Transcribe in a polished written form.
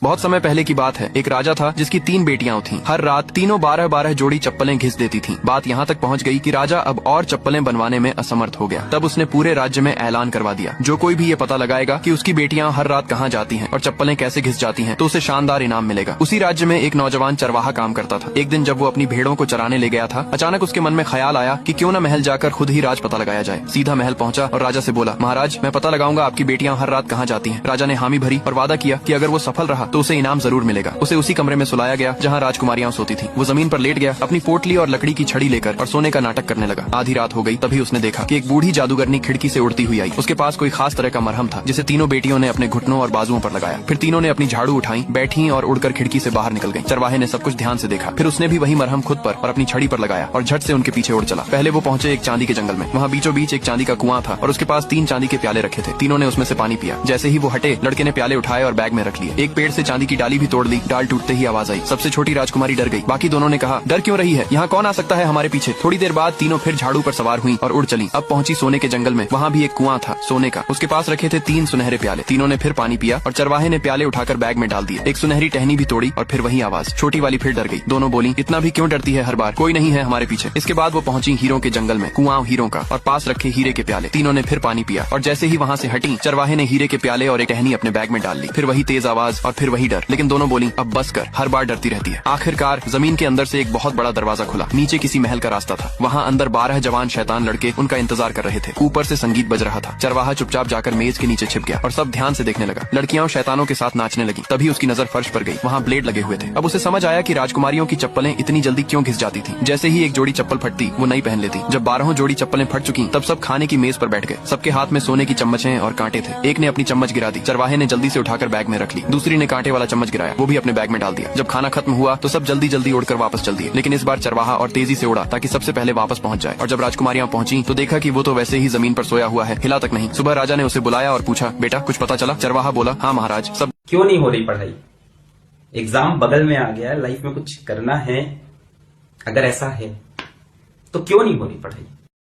बहुत समय पहले की बात है। एक राजा था जिसकी 3 बेटियां थीं। हर रात तीनों 12-12 जोड़ी चप्पलें घिस देती थीं। बात यहाँ तक पहुँच गई कि राजा अब और चप्पलें बनवाने में असमर्थ हो गया। तब उसने पूरे राज्य में ऐलान करवा दिया, जो कोई भी ये पता लगाएगा कि उसकी बेटियां हर रात कहाँ जाती हैं और चप्पलें कैसे घिस जाती हैं, तो उसे शानदार इनाम मिलेगा। उसी राज्य में एक नौजवान चरवाहा काम करता था। एक दिन जब वो अपनी भेड़ों को चराने ले गया था, अचानक उसके मन में ख्याल आया कि क्यों न महल जाकर खुद ही राज पता लगाया जाए। सीधा महल पहुंचा और राजा से बोला, महाराज, मैं पता लगाऊंगा आपकी बेटियां हर रात कहाँ जाती हैं। राजा ने हामी भरी और वादा किया कि अगर वो सफल रहा तो उसे इनाम जरूर मिलेगा। उसे उसी कमरे में सुलाया गया जहाँ राजकुमारियां सोती थी। वो जमीन पर लेट गया, अपनी पोटली और लकड़ी की छड़ी लेकर और सोने का नाटक करने लगा। आधी रात हो गई, तभी उसने देखा कि एक बूढ़ी जादूगरनी खिड़की से उड़ती हुई आई। उसके पास कोई खास तरह का मरहम था जिसे तीनों बेटियों ने अपने घुटनों और बाजुओं पर लगाया। फिर तीनों ने अपनी झाड़ू उठाई, बैठी और उड़कर खिड़की से बाहर निकल गई। चरवाहे ने सब कुछ ध्यान से देखा। फिर उसने भी वही मरहम खुद पर और अपनी छड़ी पर लगाया और झट से उनके पीछे उड़ चला। पहले वो पहुंचे एक चांदी के जंगल में। वहाँ बीचों बीच एक चांदी का कुआं था और उसके पास 3 चांदी के प्याले रखे थे। तीनों ने उसमें से पानी पिया। जैसे ही वो हटे, लड़के ने प्याले उठाए और बैग में रख लिए। एक पेड़ से चांदी की डाली भी तोड़ ली। डाल टूटते ही आवाज आई। सबसे छोटी राजकुमारी डर गई। बाकी दोनों ने कहा, डर क्यों रही है, यहाँ कौन आ सकता है हमारे पीछे। थोड़ी देर बाद तीनों फिर झाड़ू पर सवार हुई और उड़ चली। अब पहुंची सोने के जंगल में। वहाँ भी एक कुआं था सोने का। उसके पास रखे थे 3 सुनहरे प्याले। तीनों ने फिर पानी पिया और चरवाहे ने प्याले उठाकर बैग में डाल दिए। एक सुनहरी टहनी भी तोड़ी और फिर वही आवाज। छोटी वाली फिर डर गई। दोनों बोली, इतना भी क्यों डरती है हर बार, कोई नहीं है हमारे पीछे। इसके बाद वो पहुंची हीरों के जंगल में। कुआं हीरों का और पास रखे हीरे के प्याले। तीनों ने फिर पानी पिया और जैसे ही वहाँ से हटी, चरवाहे ने हीरे के प्याले और एक टहनी अपने बैग में डाल ली। फिर वही तेज आवाज और फिर वही डर। लेकिन दोनों बोली, अब बस कर, हर बार डरती रहती है। आखिरकार जमीन के अंदर से एक बहुत बड़ा दरवाजा खुला। नीचे किसी महल का रास्ता था। वहाँ अंदर 12 जवान शैतान लड़के उनका इंतजार कर रहे थे। ऊपर से संगीत बज रहा था। चरवाहा चुपचाप जाकर मेज के नीचे छिप गया और सब ध्यान से देखने लगा। लड़कियां शैतानों के साथ नाचने लगी। तभी उसकी नजर फर्श पर गई। वहाँ ब्लेड लगे हुए थे। अब उसे समझ आया कि राजकुमारियों की चप्पलें इतनी जल्दी क्यों घिस जाती थी। जैसे ही एक जोड़ी चप्पल फटती, वो नई पहन लेती। जब 12 जोड़ी चप्पलें फट चुकी, तब सब खाने की मेज पर बैठ गए। सबके हाथ में सोने की चम्मचें और कांटे थे। एक ने अपनी चम्मच गिरा दी। चरवाहे ने जल्दी से उठाकर बैग में रख ली। दूसरी ने कांटे वाला चम्मच गिराया, वो भी अपने बैग में डाल दिया। जब खाना खत्म हुआ तो सब जल्दी जल्दी उड़कर वापस चल दिए। लेकिन इस बार चरवाहा और तेजी से उड़ा ताकि सबसे पहले वापस पहुंच जाए। और जब राजकुमारियां पहुंची तो देखा कि वो तो वैसे ही जमीन पर सोया हुआ है, हिला तक नहीं। सुबह राजा ने उसे बुलाया और पूछा, बेटा कुछ पता चला। चरवाहा बोला, हाँ महाराज, सब। क्यों नहीं हो रही पढ़ाई? एग्जाम बगल में आ गया, लाइफ में कुछ करना है। अगर ऐसा है तो क्यों नहीं हो रही पढ़ाई?